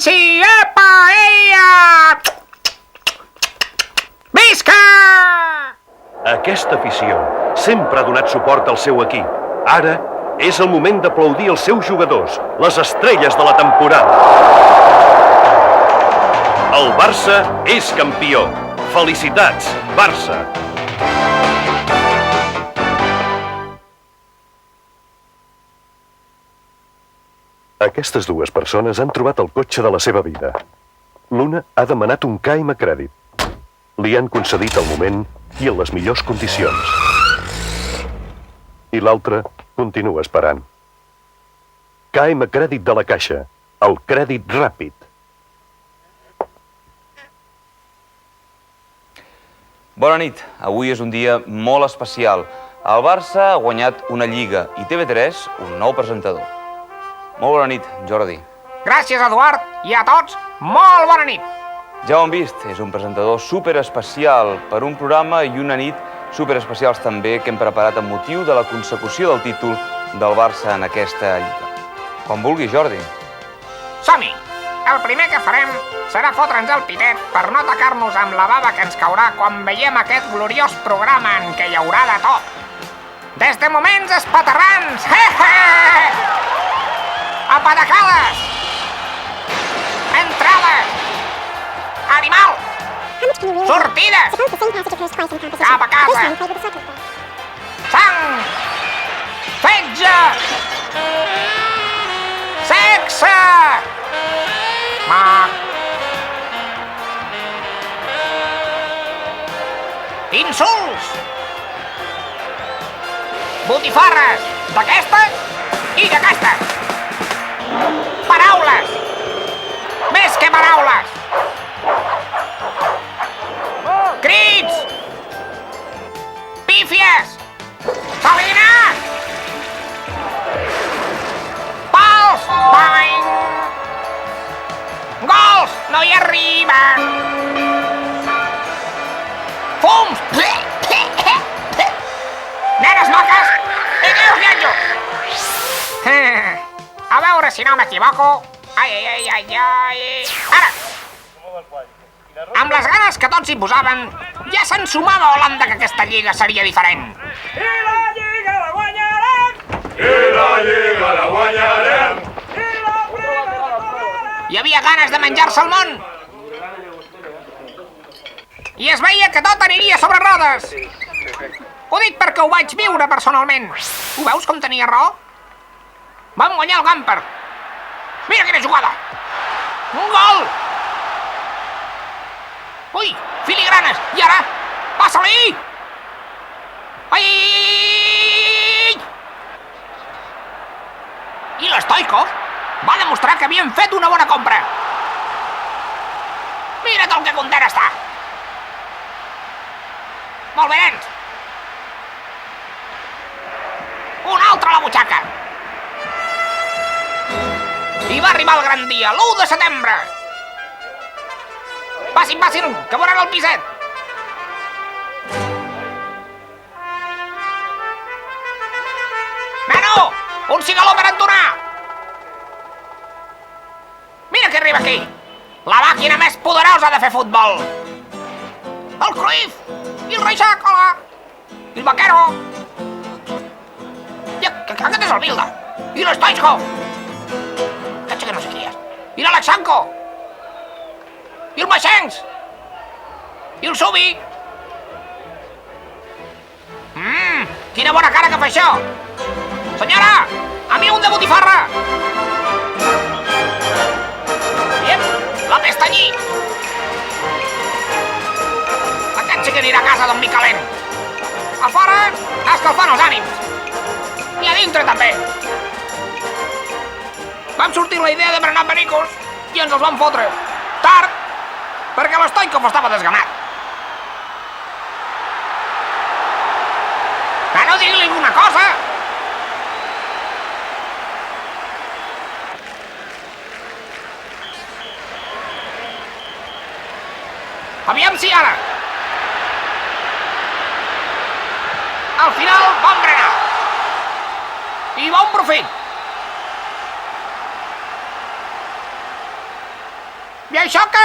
silenci! Epa, eia! Visca! Aquesta afició sempre ha donat suport al seu equip. Ara és el moment d'aplaudir els seus jugadors, les estrelles de la temporada. El Barça és campió. Felicitats, Barça! Aquestes dues persones han trobat el cotxe de la seva vida. L'una ha demanat un KM crèdit. Li han concedit el moment i en les millors condicions. I l'altra continua esperant. KM crèdit de la Caixa, el crèdit ràpid. Bona nit. Avui és un dia molt especial. El Barça ha guanyat una Lliga i TV3 un nou presentador. Molt bona nit, Jordi. Gràcies, Eduard, i a tots, molt bona nit! Ja ho hem vist, és un presentador superespecial per un programa i una nit superespecials també que hem preparat amb motiu de la consecució del títol del Barça en aquesta Lliga. Quan vulgui, Jordi. Som-hi! El primer que farem serà fotre'ns el pitet per no atacar-nos amb la bava que ens caurà quan veiem aquest gloriós programa en què hi haurà de tot. Des de moments espaterrants, apatacades, entrades, animal, sortides, cap a casa, sang, fetge, sexe, insults, botifarres d'aquestes i d'aquestes. Paraules! Més que paraules! Crits! Pífies! Salina! Pals! Bang! Gols! No hi arriben! Fums! Nenes moques! I què us llenjo? A veure si no m'equivoco. Ai. Ara! Amb les ganes que tots hi posaven, ja se'n sumava Holanda que aquesta lliga seria diferent. I la lliga la guanyarem! I la lliga la guanyarem! Hi havia ganes de menjar-se el món. I es veia que tot aniria sobre rodes. Ho dic perquè ho vaig viure personalment. Ho veus com tenia raó? Vam guanyar el Gamper. Mira quina jugada! Un gol! Ui, filigranes! I ara? Passa-li! Ai! I l'Stoico va demostrar que havien fet una bona compra. Mira't el que content està! Molt bé, nens! Un altre a la butxaca! I va arribar el gran dia, l'1 de setembre! Passin, que veuran el piset! Nano! Un cigaló per entonar! Mira qui arriba aquí! La màquina més poderosa de fer futbol! El Cruyff! I el Reixac, hola! I el Vaquero! I aquest és el Bilda! I l'Stoichko! Aquest sí que no sé qui és! I l'Alexanko! I el Maxencs! I el Subi! Quina bona cara que fa això! Senyora! A mi un de botifarra! Ep, la pestanyí! Aquest sí que anirà a casa d'en Micalent! A fora, escalfant els ànims! I a dintre també! Vam sortir la idea de berenar pericos i ens els vam fotre. Tard, perquè l'Stoichkov estava desganat. Però digui-li una cosa. Aviam si ara. Al final vam berenar. I bon profit. I això que,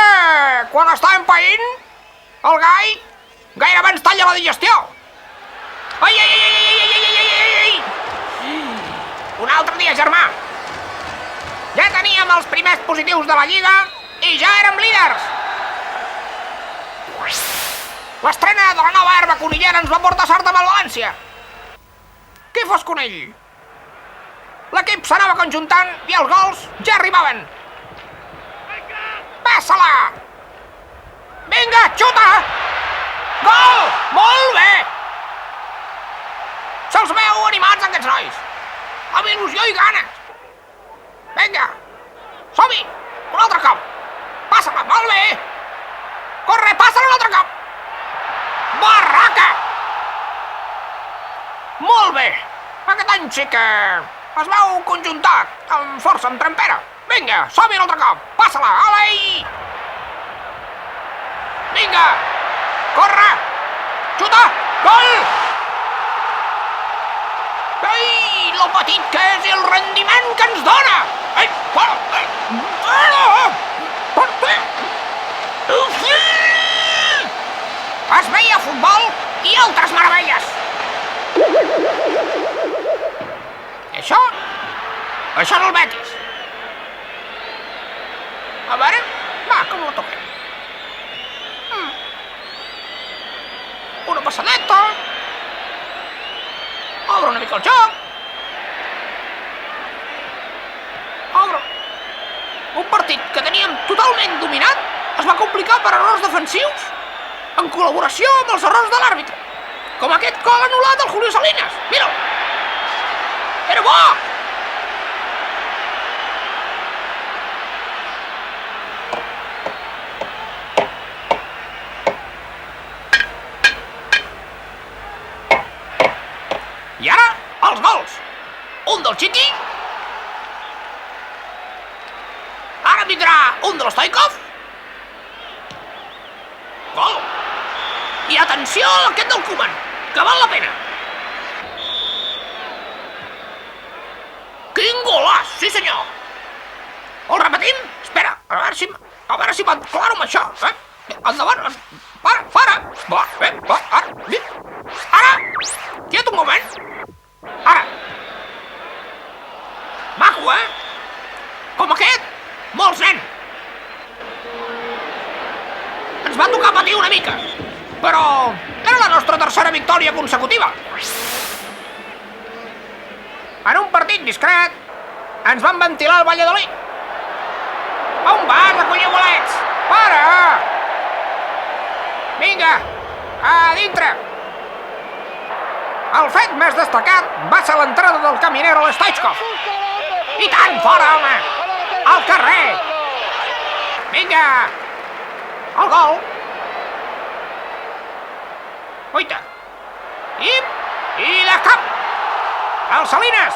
quan estàvem païnt, el gai gairebé ens talla la digestió. Ai, ai, ai, ai, ai, ai, ai, ai, ai! Un altre dia, germà. Ja teníem els primers positius de la Lliga i ja érem líders. L'estrena de la nova herba conillera ens va portar sort amb el València. Qui fos conill? L'equip s'anava conjuntant i els gols ja arribaven. Passa-la! Vinga, xuta! Gol! Molt bé! Se'ls veu animats, aquests nois. Amb il·lusió i ganes. Vinga, som-hi! Un altre cop! Passa-la, molt bé! Corre, passa-la un altre cop! Barraca! Molt bé! Aquest any sí que es veu conjuntat, amb força, amb trempera. Vinga, som-hi un altre cop! Passa-la, ale-hi! Vinga! Corre! Xuta! Gol! Ei, lo petit que és i el rendiment que ens dona! Ei, fora! Es veia futbol i altres meravelles! I això? Això és el Betis. A veure, va, com la toquem? Una passadeta. Obre una mica el joc. Obre. Un partit que teníem totalment dominat es va complicar per errors defensius en col·laboració amb els errors de l'àrbitre. Com aquest gol anul·lat del Julio Salinas. Mira'l. Era bo! I ara, els gols. Un del Chiti. Ara vindrà un de l'Stoikov. Gol. I atenció a aquest del Koeman, que val la pena. Quin golaç, sí senyor. El repetim? Espera, a veure si me'n claro amb això. Endavant, para. Ara, quiet un moment. Ara. Maco, com aquest, molts, nen. Ens va tocar patir una mica, però era la nostra tercera victòria consecutiva. En un partit discret, ens van ventilar el Valladolid. On vas a collir bolets? Para! Vinga, a dintre. El fet més destacat va ser l'entrada del caminero Stoichkov. I tant, fora, home! Al carrer! Vinga! El gol! Oita! I de cap! El Salinas!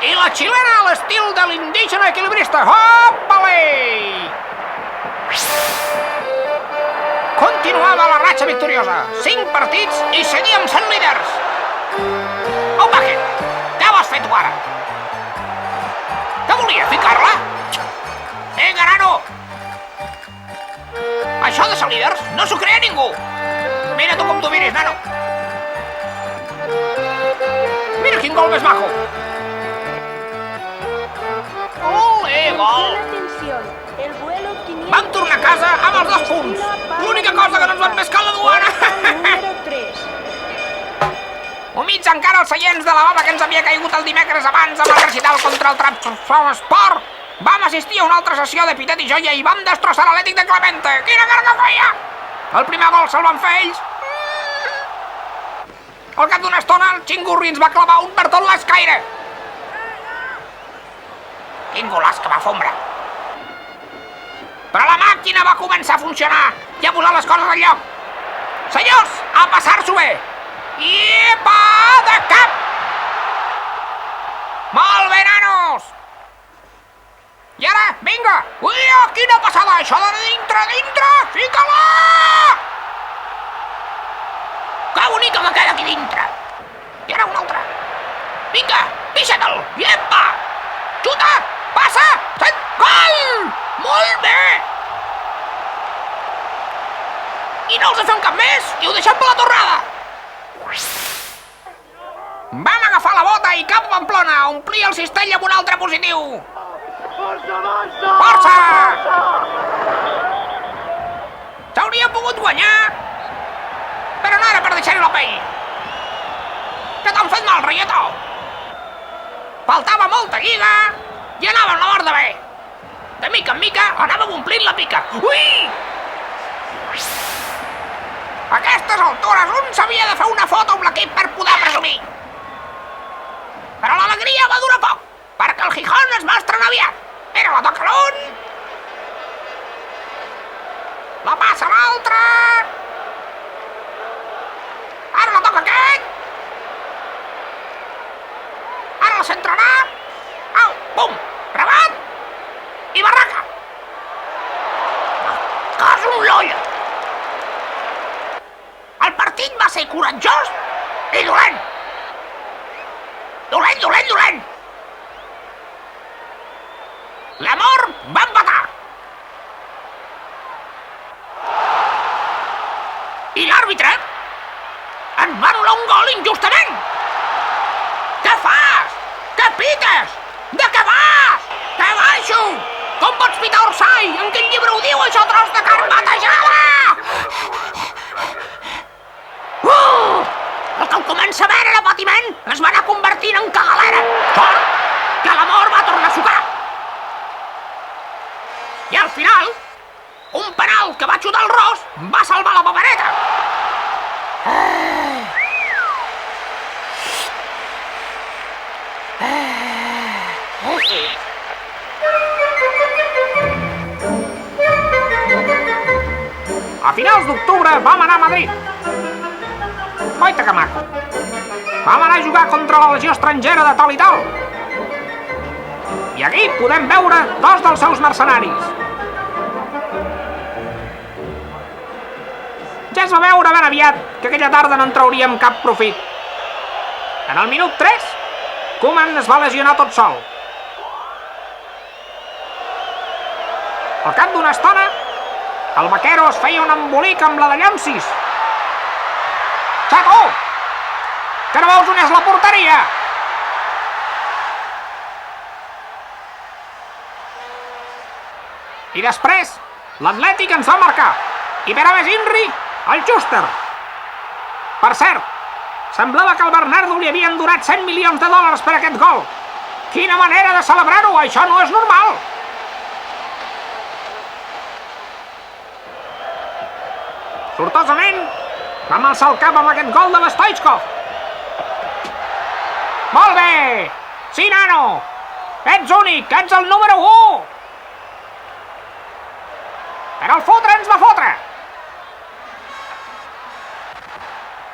I la xilena a l'estil de l'indígena equilibrista. Hopa-lei! Continuava la ratxa victoriosa. 5 partits i seguíem sent líders. On va aquest? Què ho has fet tu ara? Què volia, ficar-la? Vinga, nano! Això de ser líders no s'ho crea ningú. Mira tu com t'ho miris, nano. Mira quin gol més maco. Ole, gol! Vam tornar a casa amb els 2 punts. L'única cosa que no ens van pescar la duana. Humits encara els seients de la baba que ens havia caigut el dimecres abans amb el recital contra el Trabzonspor, vam assistir a una altra sessió de pitet i joia i vam destrossar l'Atlètic de Clemente. Quina cara que feia! El primer gol se'l van fer ells. Al cap d'una estona el Xingurri ens va clavar un per tot l'escaire. Quin golàs que va fombra. Però la màquina va començar a funcionar i a posar les coses al lloc. Senyors, a passar-s'ho bé. Iepa, de cap! Molt bé, nanos! I ara, vinga! Ui, quina passada! Això de dintre! Fica-la! Que bonica me queda aquí dintre! I ara una altra. Vinga, pixa't-el! Iepa! Xuta! Passa! Gol! Molt bé! I no els fem cap més i ho deixem per la torrada! Vam agafar la bota i cap a Pamplona a omplir el cistell amb un altre positiu! Força! S'hauria pogut guanyar, però no era per deixar-hi la pell. Que t'han fet mal, reietó? Faltava molta lliga i anàvem la mort de bé. De mica en mica anàvem omplint la pica. Ui! A aquestes altures un s'havia de fer una foto amb l'equip per poder presumir. Però l'alegria va durar poc, perquè el Gijón es va estrenar aviat. Era la toca l'un, la passa l'altre, ara la toca aquest, ara la centrarà, au, pum, rebat i barraca. Cos un l'olla. El partit va ser coratjós i dolent. Dolent. L'Amor va empatar. I l'àrbitre ens va anul·lar un gol injustament. Què fas? Què pites? De què vas? Què baixo? Com pots pitar Orsay? En quin llibre ho diu, això, tros de carn batejada? El que ho comença a veure de patiment es va anar convertint en cagalera. Sort que l'Amor va tornar a sucar. I al final, un penal que va xutar el Ros va salvar la papereta. A finals d'octubre vam anar a Madrid. Guaita que maco. Vam anar a jugar contra la legió estrangera de tal i tal. I aquí podem veure dos dels seus mercenaris. Ja es va veure ben aviat que aquella tarda no en trauríem cap profit. En el minut 3, Koeman es va lesionar tot sol. Al cap d'una estona, el Vaquero es feia un embolic amb la de Llonsis. Xato! Que no veus on és la porteria? I després, l'Atlètic ens va marcar. I per a més Inri, el Schuster. Per cert, semblava que al Bernardo li havien donat 100 milions de dòlars per aquest gol. Quina manera de celebrar-ho! Això no és normal! Sortosament, vam alçar el cap amb aquest gol de l'Stoichkov. Molt bé! Sí, nano! Ets únic, ets el número 1! Però el fotre ens va fotre!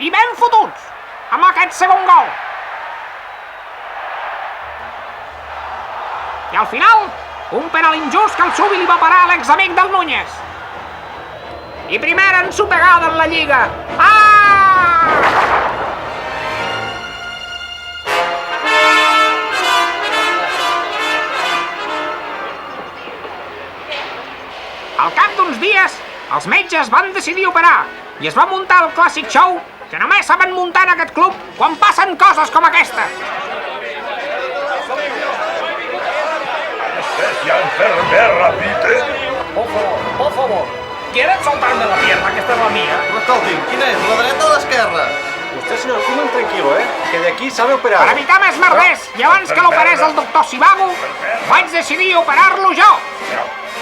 I ben fotuts, amb aquest segon gol! I al final, un penal injust que el Subi li va parar a l'examic del Núñez. I primera ensopegada en la Lliga. Ah! Al cap d'uns dies, els metges van decidir operar i es va muntar el clàssic show que només saben muntar en aquest club quan passen coses com aquesta. Anestesia enfermera, Peter. Por favor. ¿Quieren soltarme la pierna, que esta es la mía? Escolti'm, quina és, la dreta o l'esquerra? Usted, señor Koeman, tranquilo, que de aquí sabe operar. Per evitar més merders, i abans que l'operés el doctor Sivago, vaig decidir operar-lo jo.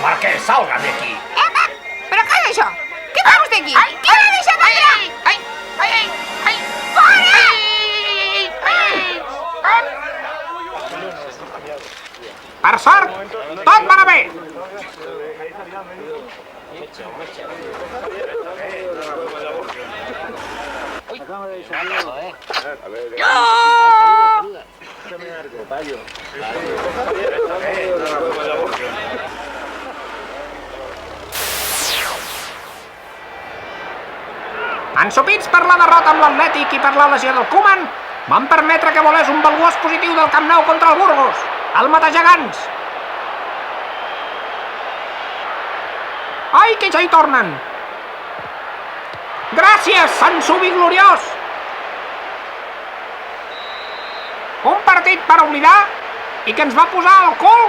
Marqués, salga de aquí. ¿Pero qué es eso? ¿Qué va usted aquí? ¿Quién ha deixat entrar? Ai! Per sort, tot va anar bé. Ensopits per la derrota amb l'Atlètic i per la lesió del Koeman, van permetre que volés un valuós positiu del Camp Nou contra el Burgos, el Matagegants. Ai, que ja hi tornen! Gràcies, Sant Subi gloriós! Un partit per oblidar i que ens va posar al cul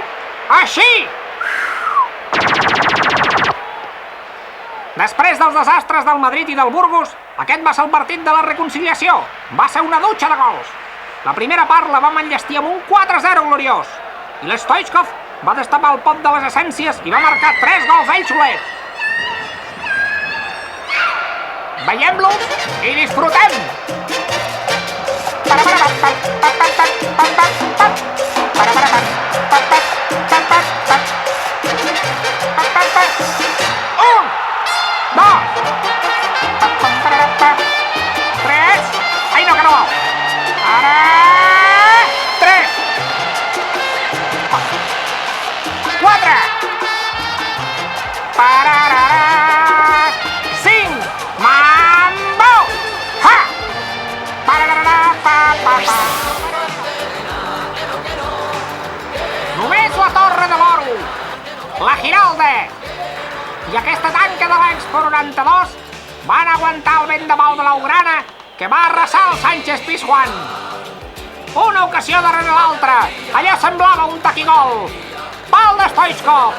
així! Després dels desastres del Madrid i del Burgos, aquest va ser el partit de la reconciliació. Va ser una dutxa de gols. La primera part la vam enllestir amb un 4-0 gloriós. I l'Stoichkov va destapar el pot de les essències i va marcar 3 gols ell solet. Veiem-los i disfrutem! Un, dos, tres, ai no, que no vol. Ara, 3, 4, pararara, 5, mambo, ha, pararara, pa, pa, pa. Només la Torre de l'Oro, la Giralda i aquesta tanca de l'Expo 92 van aguantar el vent de mal de l'Augrana que va arrasar el Sánchez Pizjuán. Una ocasió darrere l'altra, allò semblava un taquigol. Pal de Stoichkov.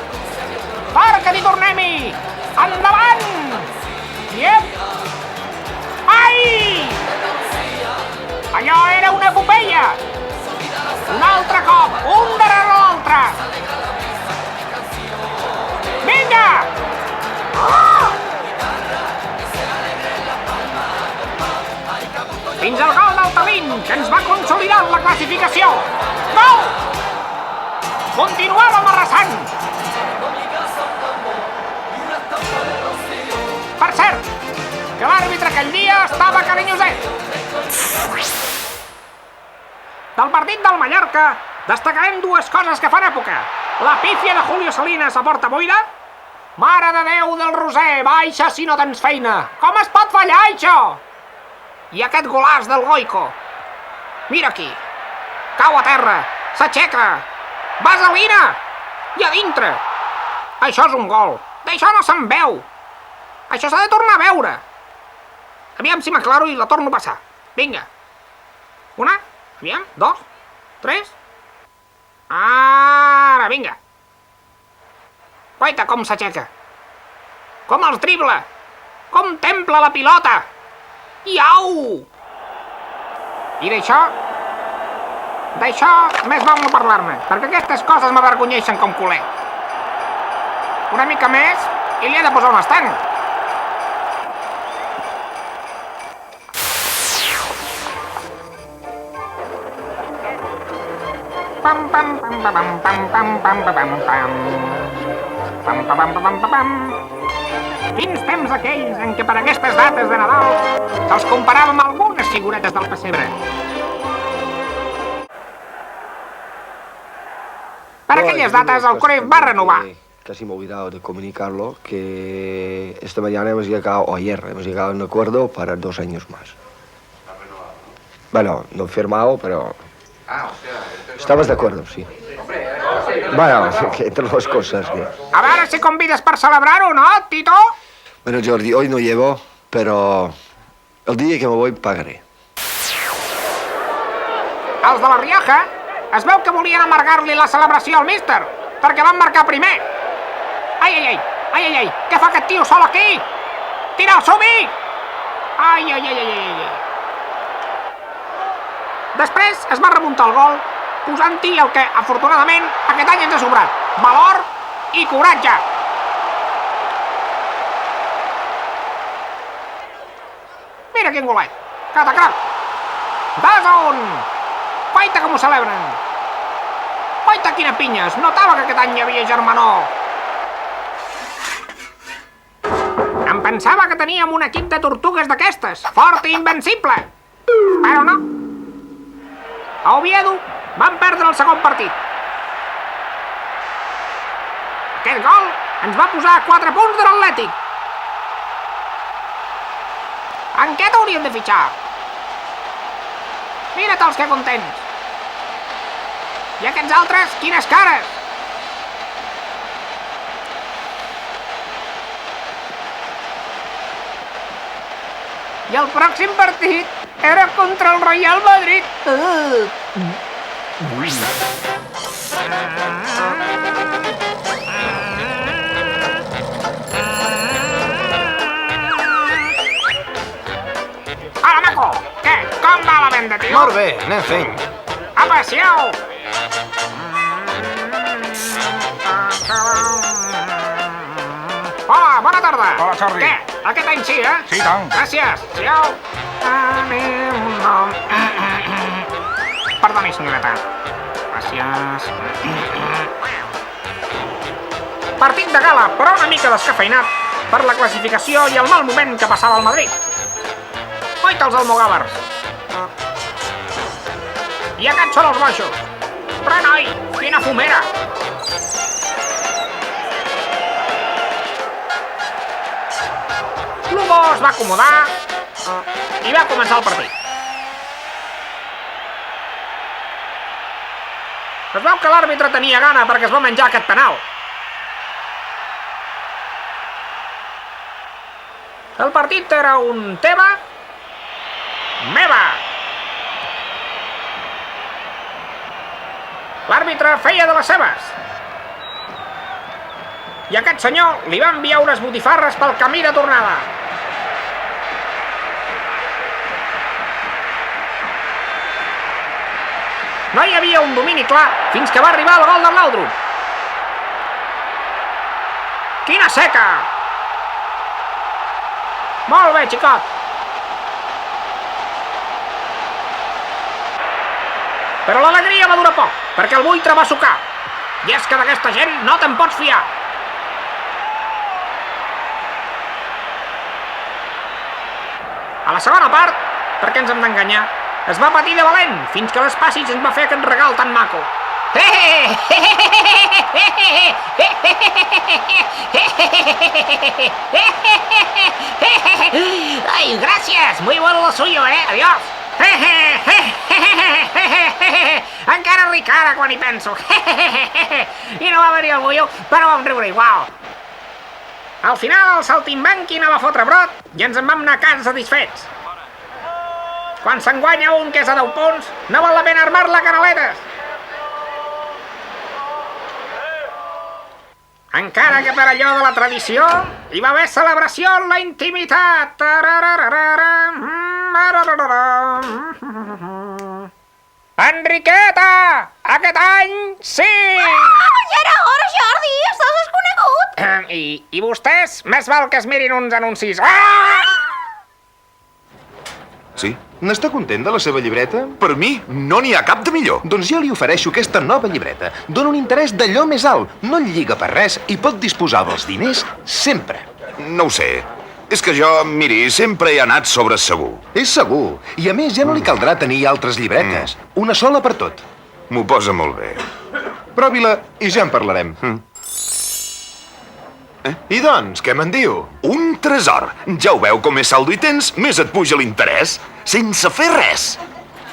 Perquè-hi, tornem-hi. Endavant! Iep! Ai! Allò era una epopeia. Un altre cop, un darrere l'altre. Vinga! Fins al gol del Tallinn, que ens va consolidar la classificació. Gol! Continuàvem arrasant. Per cert, que l'àrbitre aquell dia estava carinyoset. Del partit del Mallorca destacarem 2 coses que fan època. La pífia de Julio Salinas a porta buida. Mare de Déu del Roser, baixa si no tens feina. Com es pot fallar, això? I aquest golaç del Goico. Mira aquí. Cau a terra, s'aixeca. Vaselina! I a dintre. Això és un gol. D'això no se'n veu. Això s'ha de tornar a veure. Aviam si m'aclaro i la torno a passar. Vinga. Una, aviam, 2, 3. Ara, vinga. Guaita, com s'aixeca. Com els dribla. Com templa la pilota. I au! I d'això més val no parlar-ne, perquè aquestes coses m'avergonyeixen com culer. Una mica més i li he de posar un estanc. Pam pam pam pam pam pam pam pam pam pam pam pam pam pam pam. Quins temps aquells en què per aquestes dates de Nadal se'ls comparava amb algunes figuretes del pessebre. Per aquelles dates el Cruyff va renovar. Casi me he olvidado de comunicarlo, que esta mañana hemos llegado, o ayer, hemos llegado a un acuerdo para 2 años más. Bueno, no firmado, pero... Estabas de acuerdo, sí. Bueno, que entre las cosas que... A veure si convides per celebrar-ho, no, Tito? Bueno, Jordi, hoy no llevo, pero el día que me voy pagaré. Els de la Rioja es veu que volien amargar-li la celebració al míster, perquè van marcar primer. Ai, ai, ai, ai, ai, ai, què fa aquest tio sol aquí? Tira el Subi! Ai, ai, ai, ai, ai. Després es va remuntar el gol, posant-hi el que, afortunadament, aquest any ens ha sobrat. Valor i coratge. Mira quin golet. Catacroc. 2-1. Guaita com ho celebren. Guaita quina pinya. Es notava que aquest any hi havia germanor. Em pensava que teníem un equip de tortugues d'aquestes, fort i invencible. Però no. A Oviedo van perdre el segon partit. Aquest gol ens va posar a 4 punts de l'Atlètic. En què t'hauríem de fitxar? Mira't els que contents. I aquests altres, quines cares! I el pròxim partit era contra el Real Madrid. Hola, maco! Què? Com va la venda, tio? Molt bé, anem fent. Apa, siau! Hola, bona tarda! Hola, Jordi. Què? Aquest any sí, eh? Sí, tant. Gràcies, siau! Perdoni, senyoreta. Gràcies. Partit de gala, però una mica descafeinat per la classificació i el mal moment que passava al Madrid. Oita els almogàvers. I aquests són els boixos. Però, noi, quina fumera! Lugo es va acomodar i va començar el partit. Es veu que l'àrbitre tenia gana perquè es va menjar aquest penal. El partit era un teva, meva. L'àrbitre feia de les seves. I aquest senyor li va enviar unes botifarres pel camí de tornada. No hi havia un domini clar fins que va arribar el gol del Laudrup. Quina seca! Molt bé, xicot. Però l'alegria va durar poc, perquè el buitre va sucar. I és que d'aquesta gent no te'n pots fiar. A la segona part, per què ens hem d'enganyar, es va patir de valent, fins que l'Espàcies ens va fer aquest regal tan maco. Ai, gracias, muy bueno lo suyo, adiós. Encara ric ara quan hi penso. I no va venir el bulló, però vam riure igual. Al final el saltimbanqui no va fotre brot i ens en vam anar a casa satisfets. Quan se'n guanya un que és a 10 punts, no val la pena armar-la canaletes. Encara que per allò de la tradició hi va haver celebració en la intimitat. Enriqueta! Aquest any sí! Ja era hora, Jordi! Estàs desconegut! I vostès? Més val que es mirin uns anuncis. Ah! Sí? N'està content de la seva llibreta? Per mi, no n'hi ha cap de millor. Doncs ja li ofereixo aquesta nova llibreta. Dóna un interès d'allò més alt, no el lliga per res i pot disposar dels diners sempre. No ho sé. És que jo, miri, sempre he anat sobre segur. És segur. I a més ja no li caldrà tenir altres llibretes. Una sola per tot. M'ho posa molt bé. Provi-la i ja en parlarem. I doncs, què me'n diu? Un tresor. Ja ho veu, com més saldo hi tens, més et puja l'interès. Sense fer res.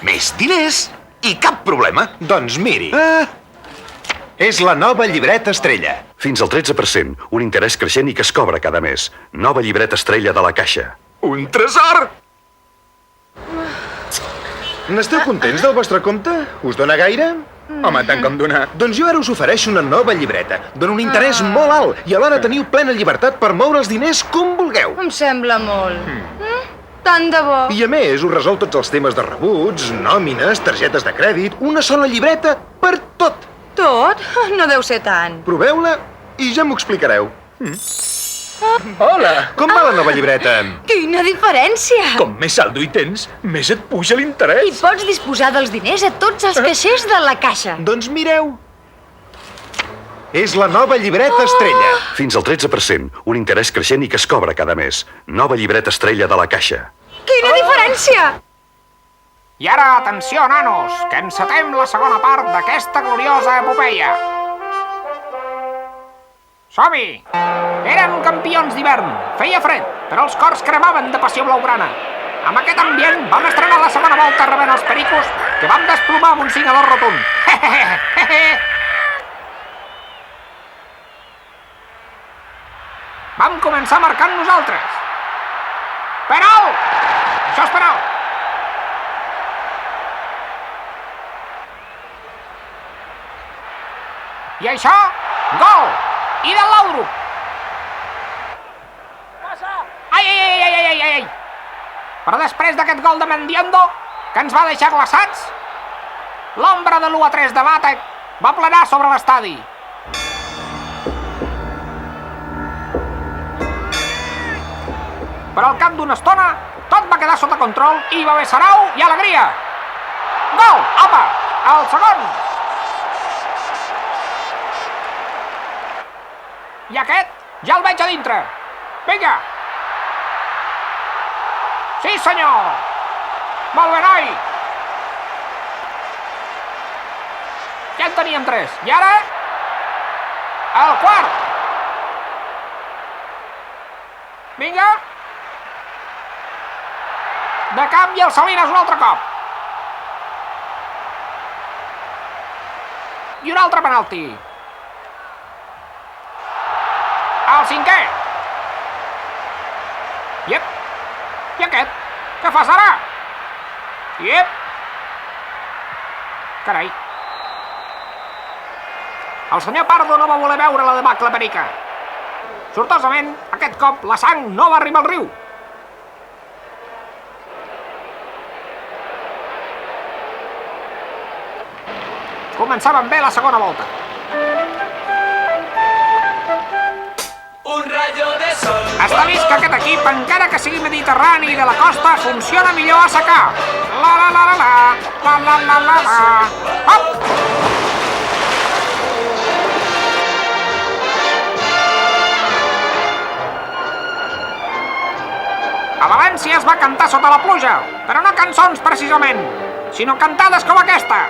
Més diners i cap problema. Doncs miri. És la nova llibreta Estrella. Fins al 13%, un interès creixent i que es cobra cada mes. Nova llibreta Estrella de la Caixa. Un tresor! N'esteu contents del vostre compte? Us dona gaire? Home, tant com donar. Doncs jo ara us ofereixo una nova llibreta. Dona un interès molt alt i alhora teniu plena llibertat per moure els diners com vulgueu. Em sembla molt. Tant de bo. I a més, us resol tots els temes de rebuts, nòmines, targetes de crèdit, una sola llibreta per tot. Tot? No deu ser tant. Proveu-la i ja m'ho explicareu. Hola! Com va la nova llibreta? Quina diferència! Com més saldo hi tens, més et puja l'interès. I pots disposar dels diners a tots els caixers de la caixa. Doncs mireu. És la nova llibreta Estrella. Fins al 13%, un interès creixent i que es cobra cada mes. Nova llibreta Estrella de la Caixa. Quina diferència! I ara, atenció, nanos, que encetem la segona part d'aquesta gloriosa epopeia. Som-hi! Eren campions d'hivern, feia fred, però els cors cremaven de passió blaugrana. Amb aquest ambient vam estrenar la segona volta rebent els pericos, que vam desplomar amb un 5-2 rotund. Vam començar marcant nosaltres. Penal! Això és penal. I això, gol! I del Laudrup. Ai, ai, ai, ai, ai, ai. Però després d'aquest gol de Mendiondo, que ens va deixar glaçats, l'ombra de l'1-3 de Batek va planar sobre l'estadi. Però al cap d'una estona, tot va quedar sota control i hi va haver sarau i alegria. Gol! Apa! El segon! I aquest ja el veig a dintre. Vinga! Sí, senyor! Molt bé, noi! Ja en teníem 3. I ara... el quart! Vinga! De canvi el Salinas un altre cop. I un altre penalti. El 5è. Iep. I aquest? Què fas ara? Iep. Carai. El senyor Pardo no va voler veure la debacle perica. Sortosament, aquest cop la sang no va arribar al riu. Començàvem bé la segona volta. Està vist que aquest equip, encara que sigui mediterrani i de la costa, funciona millor a secà. La la la la la, la la la la la. Hop! A València es va cantar sota la pluja, però no cançons precisament, sinó cantades com aquesta.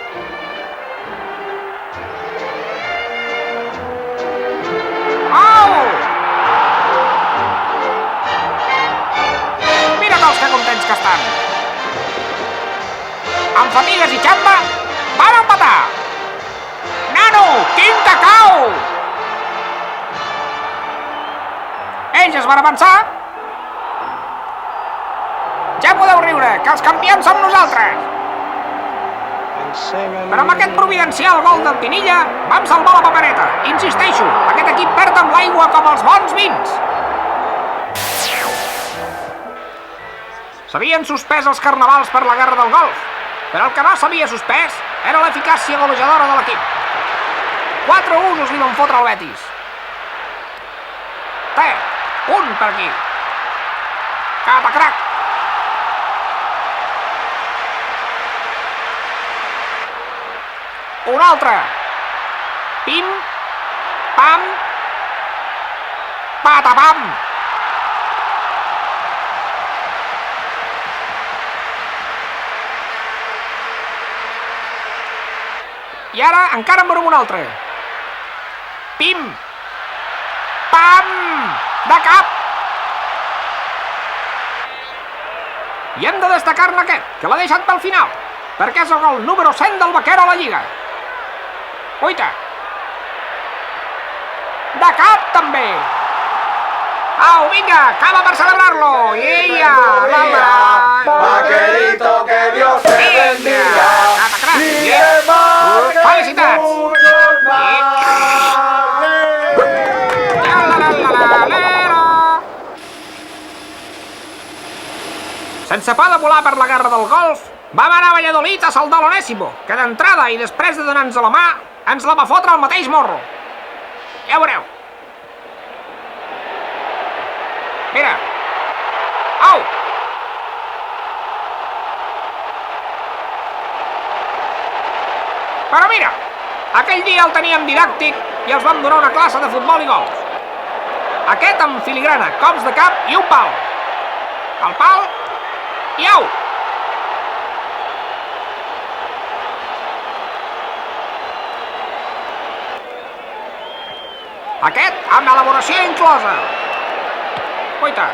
Que contents que estan. Amb Fatigues i Xamba van empatar. Nano, quin cacau! Ells es van avançar. Ja podeu riure, que els campions som nosaltres. Però amb aquest providencial gol del Pinilla vam salvar la papereta. Insisteixo, aquest equip perd amb l'aigua com els bons vins. S'havien suspès els carnavals per la guerra del Golf, però el que no s'havia suspès era l'eficàcia golejadora de l'equip. 4 usos li van fotre al Betis. Té, un per aquí. Cap a crac. Un altre. Pim, pam, patapam. I ara encara en veurem un altre. Pim! Pam! De cap! I hem de destacar-ne aquest, que l'ha deixat pel final, perquè és el gol número 100 del Vaquero a la Lliga. Uita! De cap, també! Au, vinga, cava per celebrar-lo! Ia! Vaquerito, que Dios te bendiga. Felicitats! Sense por de volar per la guerra del Golf, vam anar a Valladolid a saldar l'Onésimo, que d'entrada i després de donar-nos la mà, ens la va fotre al mateix morro. Ja veureu. Mira. Au! Però mira, aquell dia el teníem didàctic i els vam donar una classe de futbol i golf. Aquest amb filigrana, cops de cap i un pal. El pal i au! Aquest amb elaboració inclosa. Uita.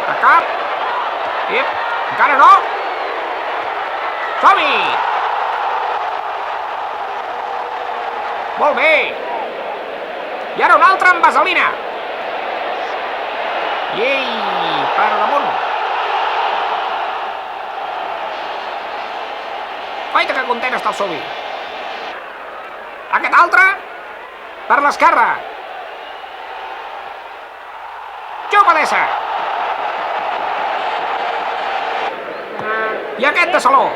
De cap. Ep, encara no. Som-hi! Molt bé! I ara un altre amb vaselina. Ei, per damunt. Guaita que content està el Subi. Aquest altre, per l'esquerra. Xupa d'essa. I aquest de Saló.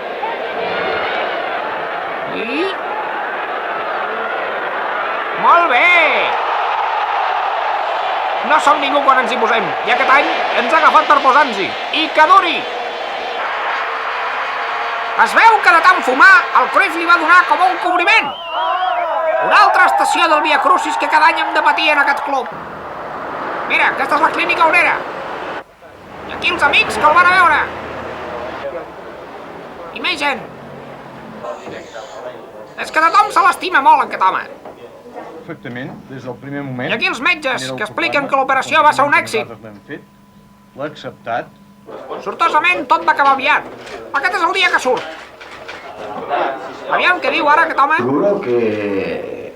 I... Molt bé! No som ningú quan ens hi posem, i aquest any ens ha agafat per posar-nos-hi. I que duri! Es veu que de tant fumar, el Cruyff li va donar com un cobriment. Una altra estació del Via Crucis que cada any hem de patir en aquest club. Mira, aquesta és la clínica on era. I aquí els amics que el van a veure. I més gent. És que tothom se l'estima molt, aquest home. Perfectament, des del primer moment. I aquí els metges, que expliquen que l'operació va ser un èxit. L'ha acceptat. Sortosament, tot va acabar aviat. Aquest és el dia que surt. Aviam, què diu ara aquest home? Seguro que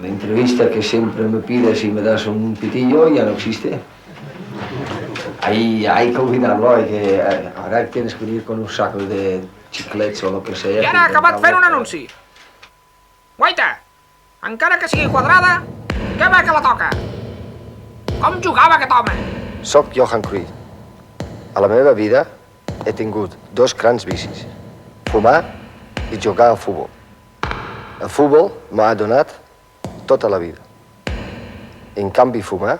la entrevista que siempre me pides y me das un pitillo ya no existe. Hay que olvidarlo, ahora tienes que venir con un saco de xiclets o lo que sea. I ara ha acabat fent un anunci. Guaita, encara que sigui quadrada, que bé que la toca. Com jugava aquest home? Soc Johan Cruyff. A la meva vida he tingut dos grans vicis. Fumar i jugar al futbol. El futbol m'ha donat tota la vida. En canvi, fumar,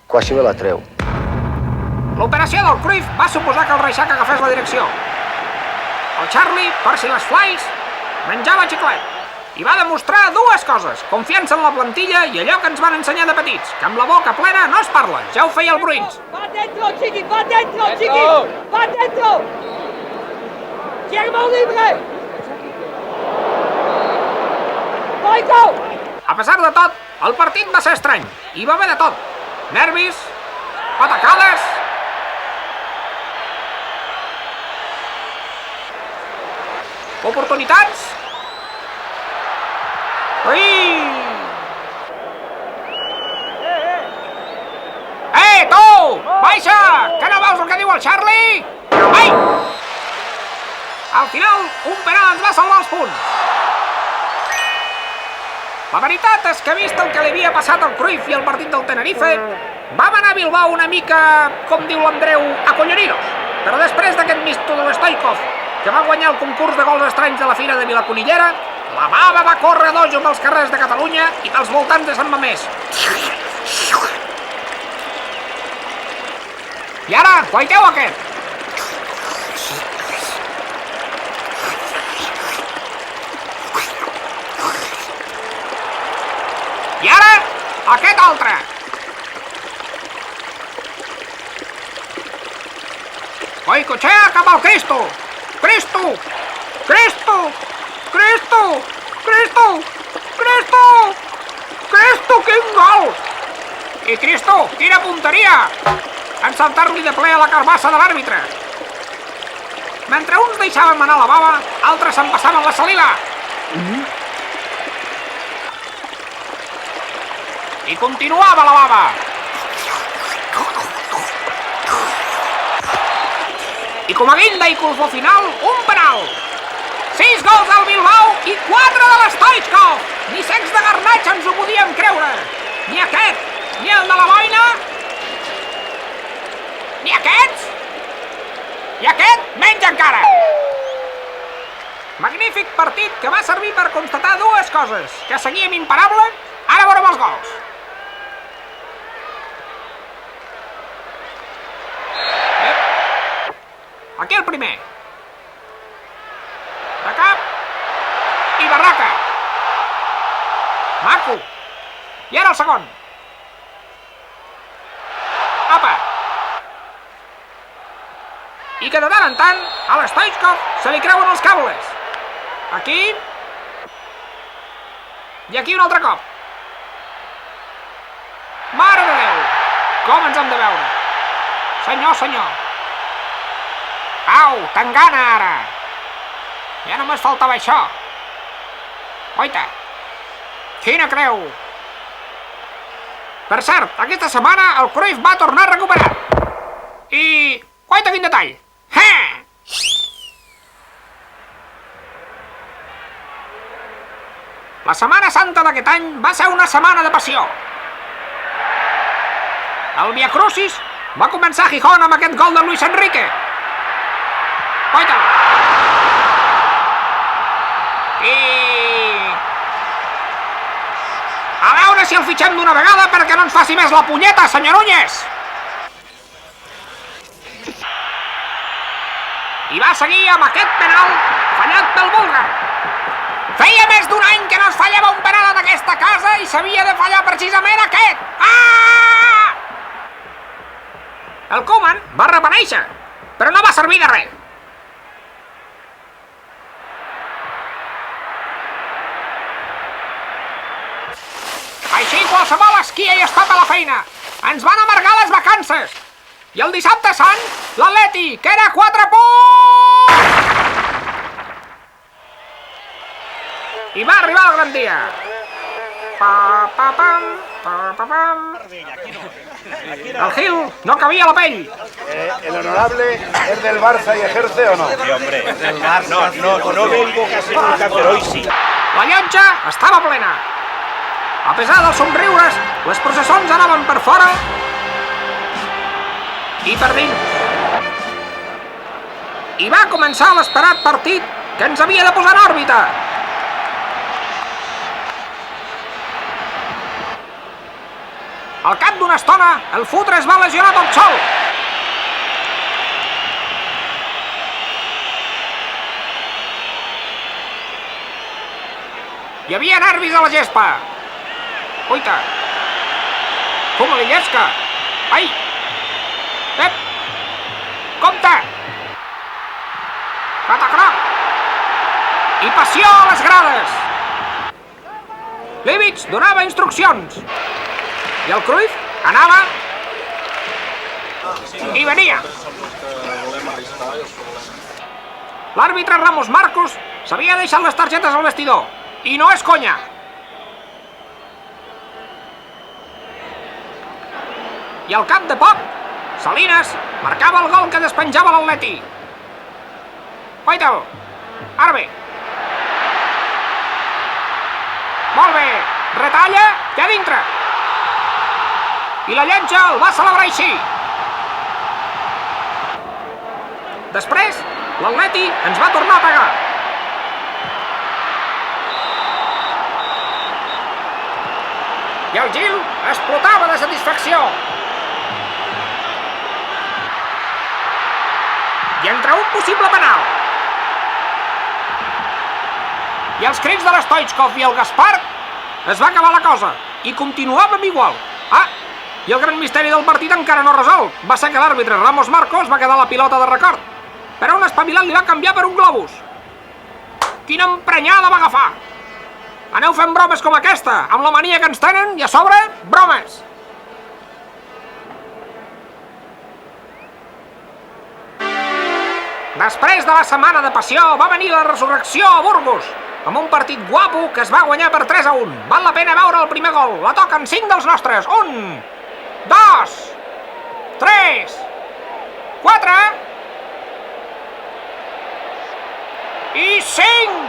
quasi me la treu. L'operació del Cruyff va suposar que el Reixac agafés la direcció. El Charlie, per si les flais, menjava xiclet. I va demostrar dues coses, confiança en la plantilla i allò que ens van ensenyar de petits, que amb la boca plena no es parla, ja ho feia el Bruins. Va dentro, Chiqui, va dentro, Chiqui, va dentro. Tiene libre. Michael! A pesar de tot, el partit va ser estrany, i va haver de tot. Nervis, patacades... oportunitats... Ui! Tu! Baixa! Que no veus el que diu el Charlie? Ai! Al final, un penal ens va salvar els punts. La veritat és que, vist el que li havia passat al Cruyff i al partit del Tenerife, vam anar a Bilbao una mica, com diu l'Andreu, acollonidos. Però després d'aquest misto de l'Stoikov, que va guanyar el concurs de gols estranys de la Fira de Vilaconillera, la bava va córrer dojo pels carrers de Catalunya i pels voltants de Sant Mamés. I ara, guaiteu aquest! I ara, aquest altre! Goicoechea cap al Cristo! Cristo! Cristo! Cristo! Cristo! Cristo! Cristo, quin gol! I Cristo, quina punteria! En saltar-li de ple a la carbassa de l'àrbitre. Mentre uns deixaven anar la bava, altres se'n passaven la saliva. I continuava la bava. I com a guinda i colfó final, un penal. 6 gols del Bilbao i 4 de l'Stoichkov. Ni secs de Garnatx ens ho podíem creure. Ni aquest, ni el de la boina, ni aquests, i aquest menys encara. Magnífic partit que va servir per constatar dues coses, que seguíem imparable, ara veurem els gols. Aquí el primer. De cap i barraca. Maco. I ara el segon. Apa. I que de tant en tant a l'Stoichkov se li creuen els cables. Aquí. I aquí un altre cop. Mare de Déu! Com ens hem de veure? Senyor, senyor. Au, Tangana ara. Ja només faltava això. Oita. Quina creu. Per cert, aquesta setmana el Cruyff va tornar a recuperar. I... Oita, quin detall. Ha! La Setmana Santa d'aquest any va ser una setmana de passió. El Via Crucis va començar a Gijón amb aquest gol de Luis Enrique. Oita! I... a veure si el fitxem d'una vegada perquè no ens faci més la punyeta, senyor Núñez! I va seguir amb aquest penal fallat pel búlgar. Feia més d'un any que no es fallava un penal en aquesta casa i s'havia de fallar precisament aquest. Ah! El Koeman va repenèixer, però no va servir de res. Així qualsevol esquia i es tapa la feina. Ens van amargar les vacances. I el dissabte sant, l'Atleti, que era 4 punts! I va arribar el gran dia. El Gil no cabia a la pell. ¿El honorable es del Barça y ejerce o no? Sí, hombre, es del Barça. No vengo casi nunca, pero hoy sí. La llotja estava plena. A pesar dels somriures, les processons anaven per fora i per dins. I va començar l'esperat partit que ens havia de posar en òrbita. Al cap d'una estona, el fotre es va lesionar tot sol. Hi havia nervis a la gespa. Uita! Fumolillesca! Ai! Ep! Compte! Catacroc! I passió a les grades! Líbits donava instruccions. I el Cruyff anava i venia. L'àrbitre Ramos Marcos s'havia deixat les targetes al vestidor. I no és conya. I al cap de poc, Salinas marcava el gol que despenjava l'Atleti. Oita'l. Ara bé. Molt bé. Retalla i a dintre. I la llotja el va celebrar així. Després, l'Atleti ens va tornar a pegar. I el Gil explotava de satisfacció. I entre un possible penal i els crits de l'Stoichkov i el Gaspar es va acabar la cosa i continuàvem igual. Ah, i el gran misteri del partit encara no resolt. Va ser que l'àrbitre Ramos Marcos va quedar la pilota de record, però un espavilat li va canviar per un globus. Quina emprenyada va agafar! Aneu fent bromes com aquesta, amb la mania que ens tenen, i a sobre, bromes! Després de la setmana de passió, va venir la resurrecció a Burgos, amb un partit guapo que es va guanyar per 3-1. Val la pena veure el primer gol. La toquen 5 dels nostres. 1, 2, 3, 4... i 5!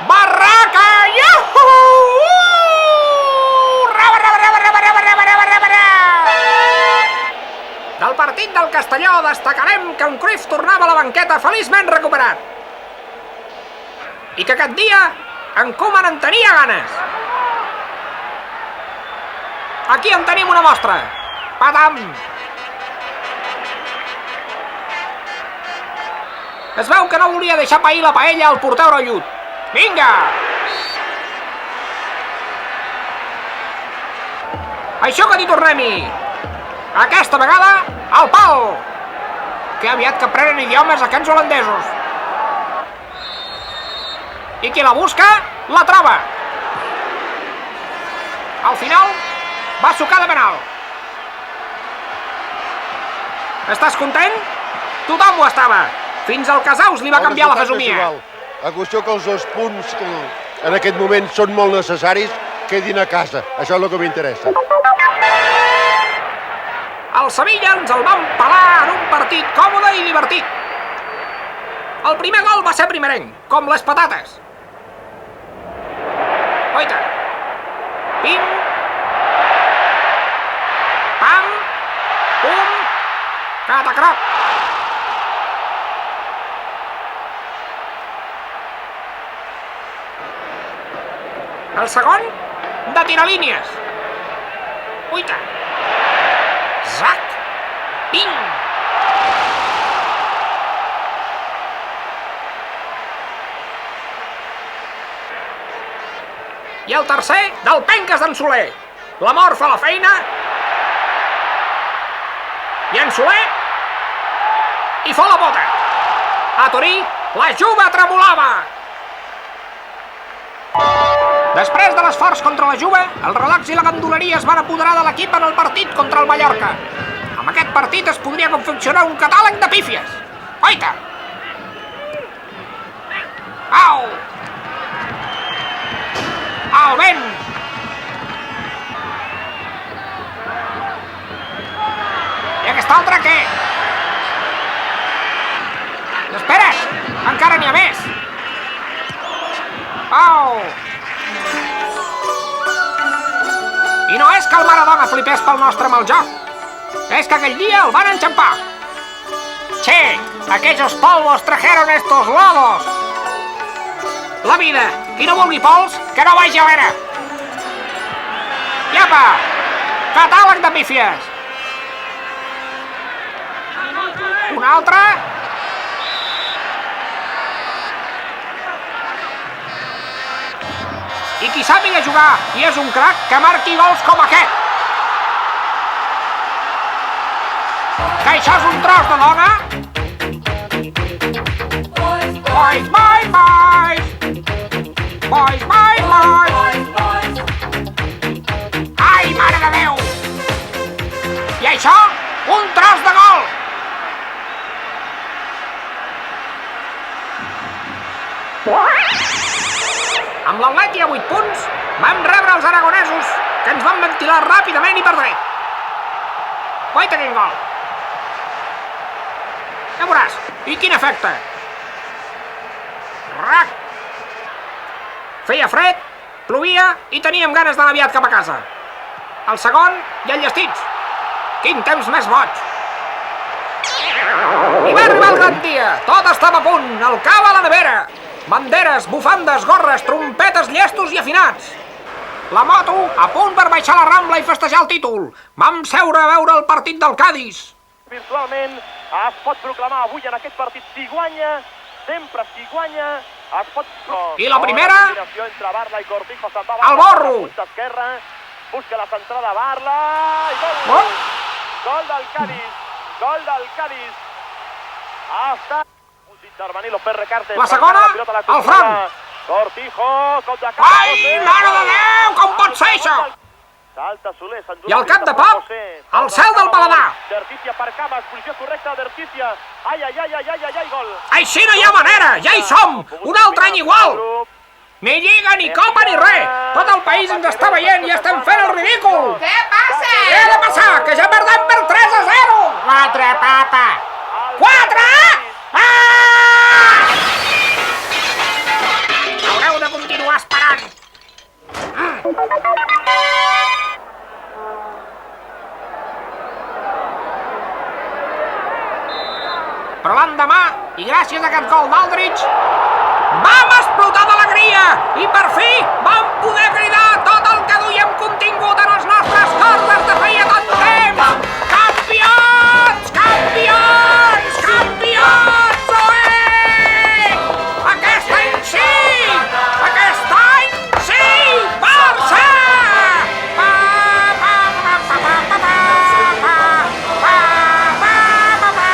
Barraca! Iuhu! Del partit del Castelló destacarem que en Cruyff tornava a la banqueta feliçment recuperat. I que aquest dia en Koeman en tenia ganes. Aquí en tenim una mostra. Patam! Es veu que no volia deixar pair la paella al porter orellut. Vinga! Això que t'hi tornem-hi. Aquesta vegada, al pal! Que aviat que prenen idiomes aquests holandesos. I qui la busca, la troba. Al final, va sucar de penal. Estàs content? Tothom ho estava. Fins al Casaus li va canviar la fesomia. A qüestió que els 2 punts que en aquest moment són molt necessaris quedin a casa. Això és el que m'interessa. El Sevilla ens el va empalar en un partit còmode i divertit. El primer gol va ser primerenc, com les patates. Oita. Pim. Pam. Pum. Catacroc. El segon, de tiralínies. Uita. Zac. Ping. I el tercer, del penques d'en Soler. L'amor fa la feina. I en Soler hi fa la bota. A Torí, la Juve tremolava. Després de l'esforç contra la Juve, el relax i la ganduleria es van apoderar de l'equip en el partit contra el Mallorca. Amb aquest partit es podria confeccionar un catàleg de pífies. Oita! Au! Al vent! I aquest altre què? Espera't! Encara n'hi ha més! Au! I no és que el Maradona flipés pel nostre mal joc. És que aquell dia el van enxampar. Che, aquellos polvos trajeron estos lodos. La vida, qui no vulgui pols, que no vagi a l'era. I apa, catàleg de pífies. Un altre. I qui sàpiga jugar i és un crac, que marqui gols com aquest. Que això és un tros de dona. Boys, boys, boys. Boys, boys, boys. Ai, mare de Déu. I això, un tros de gol. Amb l'Atleti a 8 punts, vam rebre els aragonesos, que ens van ventilar ràpidament i per dret. Guaita quin gol. Ja veuràs. I quin efecte. Rac. Feia fred, plovia i teníem ganes d'anar aviat cap a casa. El segon, ja enllestits. Quin temps més boig. I va arribar el gran dia. Tot estava a punt, el cava a la nevera. Banderes, bufandes, gorres, trompetes, llestos i afinats. La moto a punt per baixar la Rambla i festejar el títol. Vam seure a veure el partit del Cádiz. Virtualment es pot proclamar avui en aquest partit si guanya, sempre si guanya, es pot... I la primera? El Borro. Busca la centrada Barla i gol! Gol del Cádiz, gol del Cádiz. Ha estat... La segona, el Frank. Cortijo, ai, mare de Déu, com pot ser això? I al cap de poc, el cel del paladar. Així no hi ha manera, ja hi som, un altre any igual. Ni lliga, ni copa, ni res. Tot el país ens està veient i estem fent el ridícul. Què passa? Què ha de passar? Que ja perdem per 3-0. 4, papa. 4? Haureu de continuar esperant. Però l'endemà, i gràcies a aquest gol d'Aldrich, vam explotar d'alegria i per fi vam poder cridar tot el que duíem contingut en les nostres cordes de feia tant temps. Campions! Campions! Campions! Oé! Aquest any sí! Aquest any sí! Barça! Pa, pa, pa, pa, pa, pa, pa, pa, pa, pa, pa, pa.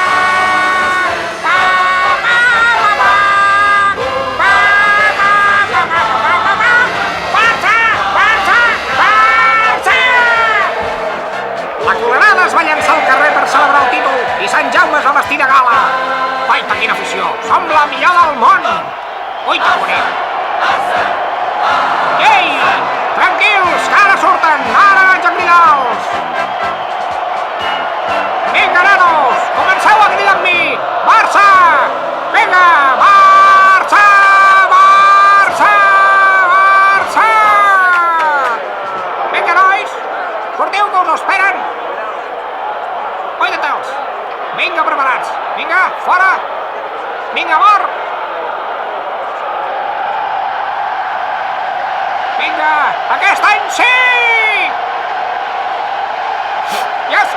Celebrar el títol i Sant Jaume es va vestir de gala. Guaita, quina afició! Som la millor del món! Ui, que bonic! Ei! Tranquils, que ara surten! Ara vaig a cridar-los! Vinga, nanos! Comenceu a cridar amb mi! Barça! Vinga! Barça! Barça! Barça! finals. Vinga, preparats. Vinga, fora. Vinga, mort. Vinga, aquest any sí! Yes!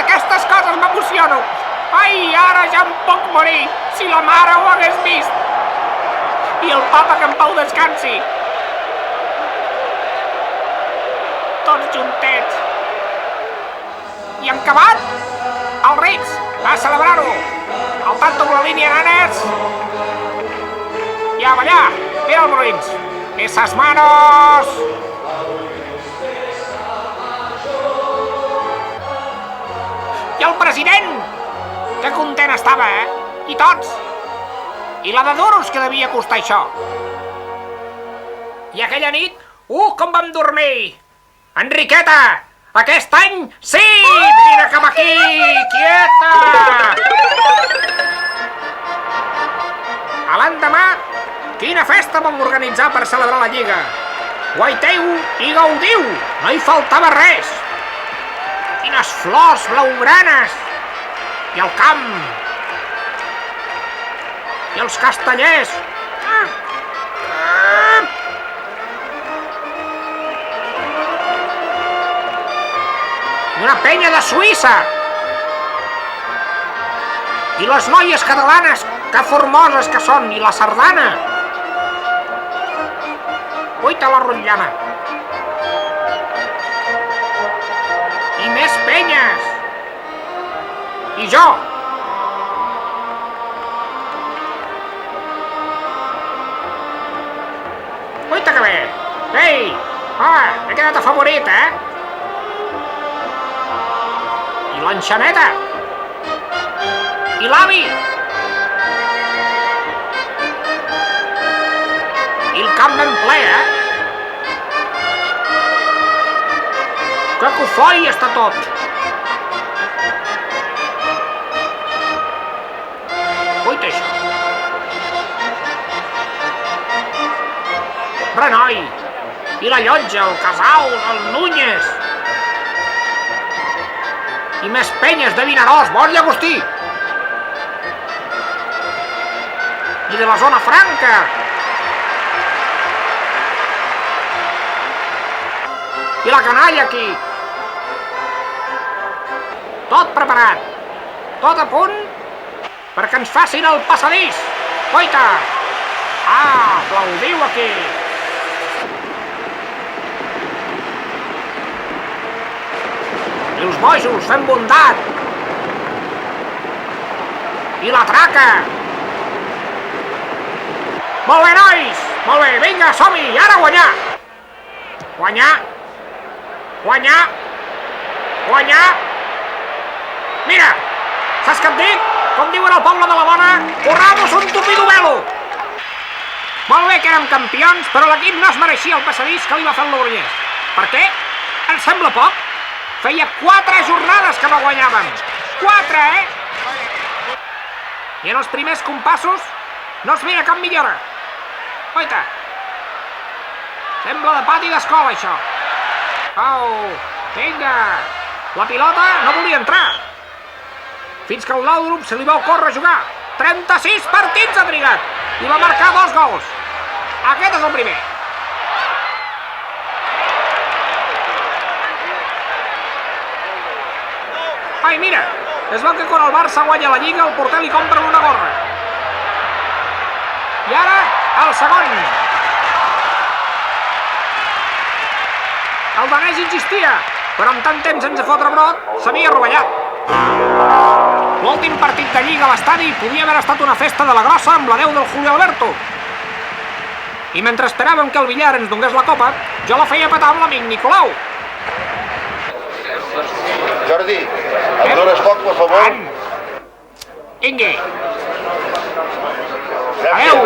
Aquestes coses m'emociono. Ai, ara ja em puc morir, si la mare ho hagués vist. I el papa que en pau descansi. Tots juntets. I han acabat? Els Rits, a celebrar-ho. Al tanto amb la línia, nanes. I a ballar. Mira els Rits. Esas manos. I el president. Que content estava, I tots. I la de duros que devia costar això. I aquella nit, com vam dormir! Enriqueta, aquest any sí! Vine cap aquí, quieta! A l'endemà, quina festa vam organitzar per celebrar la Lliga. Guaiteu i gaudiu, no hi faltava res. Quines flors blaugranes! I el camp! I els castellers! I una penya de Suïssa! I les noies catalanes, que formoses que són, i la sardana! Uita la rotllana! I més penyes! I jo! Uita que bé! Ei! Home, he quedat afavorit, I l'enxaneta! I l'avi! I el camp ben ple, Que cofoi està tot! Uita, això! Renoi! I la Llotja, el Casal, el Núñez! I més penyes de Vinaròs, bon Llagostí! I de la zona franca! I la canalla aquí! Tot preparat! Tot a punt perquè ens facin el passadís! Guaita! Aplaudiu aquí! I els bojos fent bondat! I la traca! Molt bé, nois! Molt bé, vinga, som-hi! Ara guanyar! Guanyar! Guanyar! Guanyar! Mira! Saps què et dic? Com diuen al poble de la Bona, corramos un tupido velo! Molt bé que érem campions, però l'equip no es mereixia el passadís que li va fer el Logroñés. Per què? Ens sembla poc? Feia 4 jornades que no guanyàvem. 4, I en els primers compassos no es veia cap millora. Oita! Sembla de pati d'escola, això. Au! Vinga! La pilota no volia entrar. Fins que el Laudrup se li va ocórrer jugar. 36 partits ha trigat. I va marcar 2 gols. Aquest és el primer. Ai, mira! Es veu que quan el Barça guanya la Lliga, el porter li compra una gorra. I ara, el segon. El danès insistia, però amb tant temps sense fotre brot, s'havia rovellat. L'últim partit de Lliga a l'estadi podia haver estat una festa de la grossa amb la Déu del Julio Alberto. I mentre esperàvem que el Villar ens donés la copa, jo la feia petar amb l'amic Nicolau. Jordi, em dones foc, per favor? Vingui. Adéu.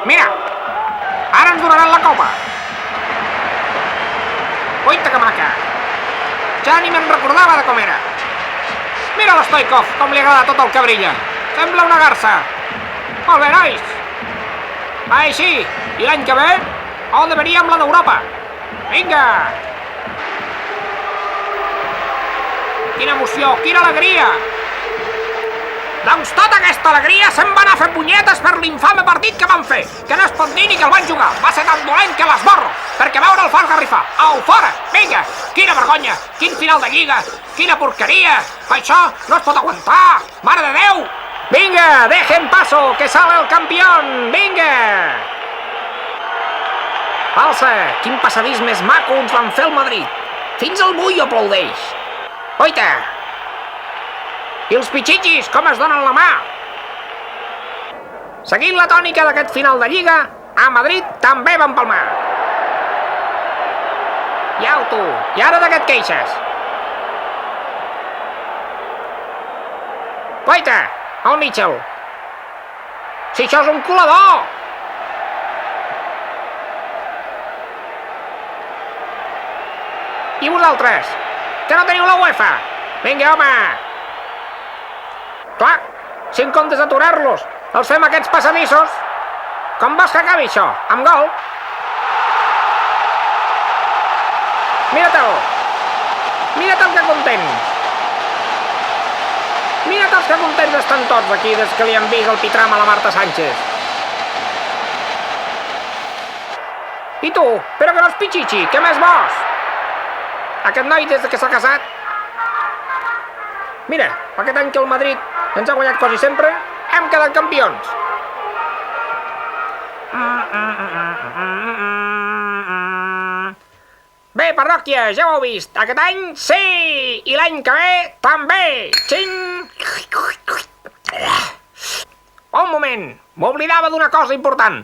Mira, ara ens donaran la copa. Oita que maca. Ja ni me'n recordava de com era. Mira l'Stoikov, com li agrada tot el que brilla. Sembla una garça. Molt bé, nois. Així, i l'any que ve, on veríem la d'Europa. Vinga! Quina emoció, quina alegria! Doncs tota aquesta alegria se'n va anar a fer punyetes per l'infame partit que van fer, que no es pot dir ni que el van jugar. Va ser tan dolent que l'esborro, perquè veure el fas garrifar. Au, fora! Vinga! Quina vergonya! Quin final de lliga! Quina porqueria! Això no es pot aguantar! Mare de Déu! Vinga, dejen paso, que sale el campión! Vinga! Falsa! Quin passadís més maco ens van fer el Madrid! Fins el Bullo aplaudeix! Oita! I els pitxitxis, com es donen la mà? Seguint la tònica d'aquest final de Lliga, a Madrid també van palmar. Iau, tu, i ara de què et queixes? Guaita, el Mitchell. Si això és un colador! I vosaltres, que no teniu la UEFA? Vinga, home! Clar, si en comptes d'aturar-los els fem aquests passadissos, com vols que acabi això? Amb gol? Mira-te'l! Mira-te'l que content! Mira't els que contents estan tots aquí des que li han vist el pitram a la Marta Sánchez. I tu? Però que no és pitxitxi, què més vols? Aquest noi des que s'ha casat... Mira, aquest any que el Madrid ens ha guanyat quasi sempre, hem quedat campions. Bé, parròquia, ja ho heu vist. Aquest any sí, i l'any que ve també. Xing! Un moment, m'oblidava d'una cosa important.